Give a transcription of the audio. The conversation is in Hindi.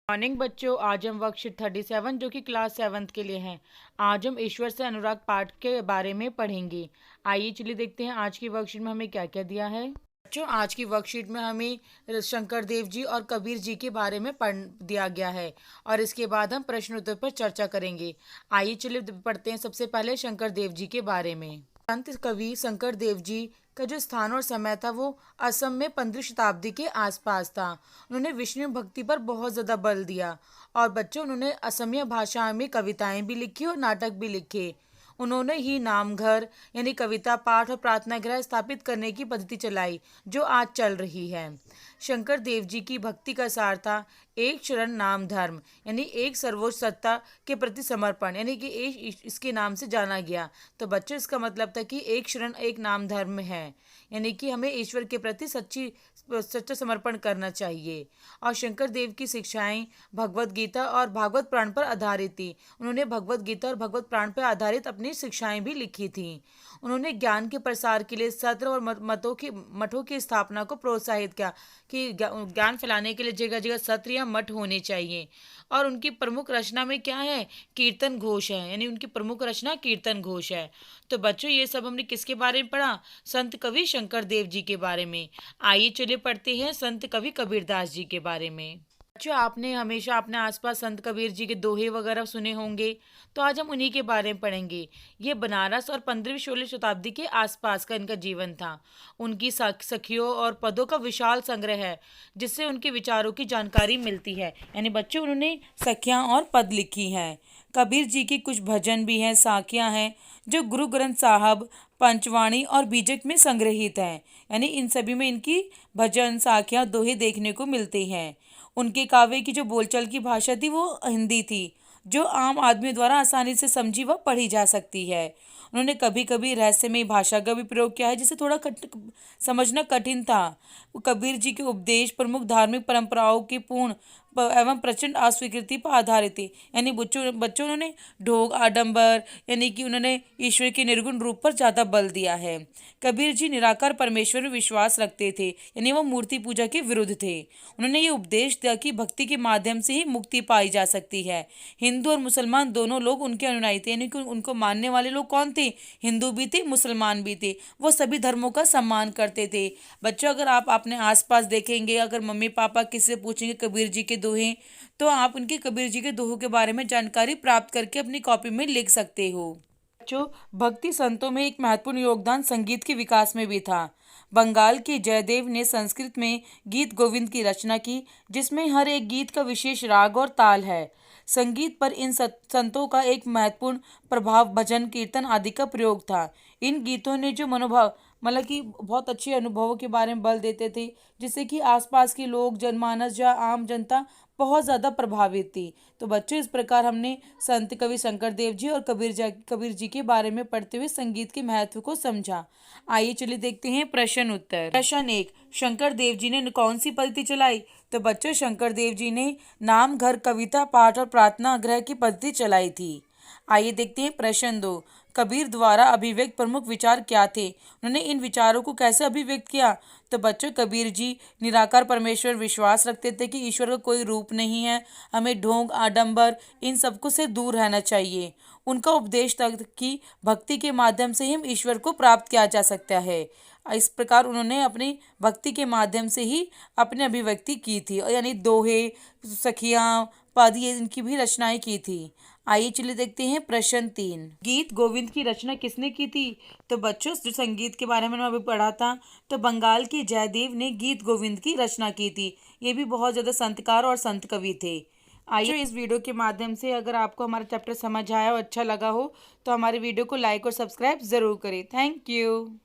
मॉर्निंग बच्चों, आज हम वर्कशीट 37 जो कि क्लास 7th के लिए हैं। आज हम ईश्वर से अनुराग पाठ के बारे में पढ़ेंगे। आइए चलिए देखते हैं आज की वर्कशीट में हमें क्या क्या दिया है। बच्चों, आज की वर्कशीट में हमें शंकर देव जी और कबीर जी के बारे में पढ़ दिया गया है और इसके बाद हम प्रश्न उत्तर पर चर्चा करेंगे। आइए चलिए पढ़ते हैं सबसे पहले शंकर देव जी के बारे में। संत कवि शंकर देव जी का जो स्थान और समय था वो असम में 15वीं शताब्दी के आसपास था। उन्होंने विष्णु भक्ति पर बहुत ज़्यादा बल दिया और बच्चों उन्होंने असमिया भाषा में कविताएं भी लिखी और नाटक भी लिखे। उन्होंने ही नामघर यानी कविता पाठ और प्रार्थना गृह स्थापित करने की पद्धति चलाई जो आज चल रही है। शंकर देव जी की भक्ति का सार था एक शरण नाम धर्म, यानी एक सर्वोच्च सत्ता के प्रति समर्पण, यानी कि एक इसके नाम से जाना गया। तो बच्चों इसका मतलब था कि एक शरण एक नाम धर्म है, यानी कि हमें ईश्वर के प्रति सच्चा समर्पण करना चाहिए। और शंकर देव की शिक्षाएं भगवत गीता और भागवत पुराण पर आधारित थी। उन्होंने भगवत गीता और भगवत पुराण पर आधारित अपनी शिक्षाएं भी लिखी थी। उन्होंने ज्ञान के प्रसार के लिए सत्र और मठों की स्थापना को प्रोत्साहित किया कि ज्ञान फैलाने के लिए जगह जगह सत्र या मठ होने चाहिए। और उनकी प्रमुख रचना में क्या है? कीर्तन घोष है, यानी उनकी प्रमुख रचना कीर्तन घोष है। तो बच्चों ये सब हमने किसके बारे में पढ़ा? संत कवि शंकर देव जी के बारे में। आइए चलिए पढ़ते हैं संत कवि कबीरदास जी के बारे में। बच्चों, आपने हमेशा अपने आसपास संत कबीर जी के दोहे वगैरह सुने होंगे, तो आज हम उन्हीं के बारे में पढ़ेंगे। ये बनारस और 15वीं-16वीं शताब्दी के आसपास का इनका जीवन था। उनकी सखियों और पदों का विशाल संग्रह है जिससे उनके विचारों की जानकारी मिलती है। यानी बच्चों उन्होंने सखियाँ और पद लिखी हैं। कबीर जी के कुछ भजन भी हैं, साखियाँ हैं जो गुरु ग्रंथ साहब, पंचवाणी और बीजक में संग्रहित हैं। यानी इन सभी में इनकी भजन, साखियाँ, दोहे देखने को मिलते हैं। उनके काव्य की जो बोलचाल की भाषा थी वो हिंदी थी, जो आम आदमी द्वारा आसानी से समझी व पढ़ी जा सकती है। उन्होंने कभी कभी रहस्यमय भाषा का भी प्रयोग किया है जिसे थोड़ा समझना कठिन था। कबीर जी के उपदेश प्रमुख धार्मिक परंपराओं की पूर्ण एवं प्रचंड अस्वीकृति पर आधारित थी। यानी बच्चों उन्होंने ढोंग आडंबर यानी कि उन्होंने ईश्वर के निर्गुण रूप पर ज़्यादा बल दिया है। कबीर जी निराकार परमेश्वर में विश्वास रखते थे, यानी वो मूर्ति पूजा के विरुद्ध थे। उन्होंने ये उपदेश दिया कि भक्ति के माध्यम से ही मुक्ति पाई जा सकती है। हिंदू और मुसलमान दोनों लोग उनके अनुयायी थे, यानी कि उनको मानने वाले लोग कौन थे? हिंदू भी थे, मुसलमान भी थे। वो सभी धर्मों का सम्मान करते थे। बच्चों, अगर आप अपने आसपास देखेंगे, अगर मम्मी पापा किससे पूछेंगे कबीर जी के दोहे, तो आप उनके कबीर जी के दोहों के बारे में जानकारी प्राप्त करके अपनी कॉपी में लिख सकते हो। बच्चों, भक्ति संतों में एक महत्वपूर्ण योगदान संगीत के विकास में भी था। बंगाल के जयदेव ने संस्कृत में गीत गोविंद की रचना की, जिसमें हर एक गीत का विशेष राग और ताल है। संगीत पर इन संतों का एक महत्वपूर्ण प्रभाव भजन, कीर्तन आदि का प्रयोग था। इन गीतों ने जो मनोभाव मतलब कि बहुत अच्छे अनुभवों के बारे में बल देते थे, जिससे कि आसपास के लोग, जनमानस या आम जनता बहुत ज़्यादा प्रभावित थी। तो बच्चों, इस प्रकार हमने संत कवि शंकर देव जी और कबीर जी के बारे में पढ़ते हुए संगीत के महत्व को समझा। आइए चलिए देखते हैं प्रश्न उत्तर। प्रश्न 1, शंकर देव जी ने कौन सी पद्धति चलाई? तो बच्चों, शंकर देव जी ने नाम घर, कविता पाठ और प्रार्थना गृह की पद्धति चलाई थी। आइए देखते हैं प्रश्न 2, कबीर द्वारा अभिव्यक्त प्रमुख विचार क्या थे? उन्होंने इन विचारों को कैसे अभिव्यक्त किया? तो बच्चों, कबीर जी निराकार परमेश्वर विश्वास रखते थे कि ईश्वर का कोई रूप नहीं है, हमें ढोंग आडंबर इन सबको से दूर रहना चाहिए। उनका उपदेश था कि भक्ति के माध्यम से ही हम ईश्वर को प्राप्त किया जा सकता है। इस प्रकार उन्होंने अपनी भक्ति के माध्यम से ही अपनी अभिव्यक्ति की थी, और यानी दोहे, सखियाँ, पद, ये इनकी भी रचनाएं की थी। आइए चलिए देखते हैं प्रश्न 3, गीत गोविंद की रचना किसने की थी? तो बच्चों, जो संगीत के बारे में मैंने अभी पढ़ा था, तो बंगाल के जयदेव ने गीत गोविंद की रचना की थी। ये भी बहुत ज़्यादा संतकार और संत कवि थे। आइए, इस वीडियो के माध्यम से अगर आपको हमारा चैप्टर समझ आया और अच्छा लगा हो तो हमारे वीडियो को लाइक और सब्सक्राइब ज़रूर करें। Thank you.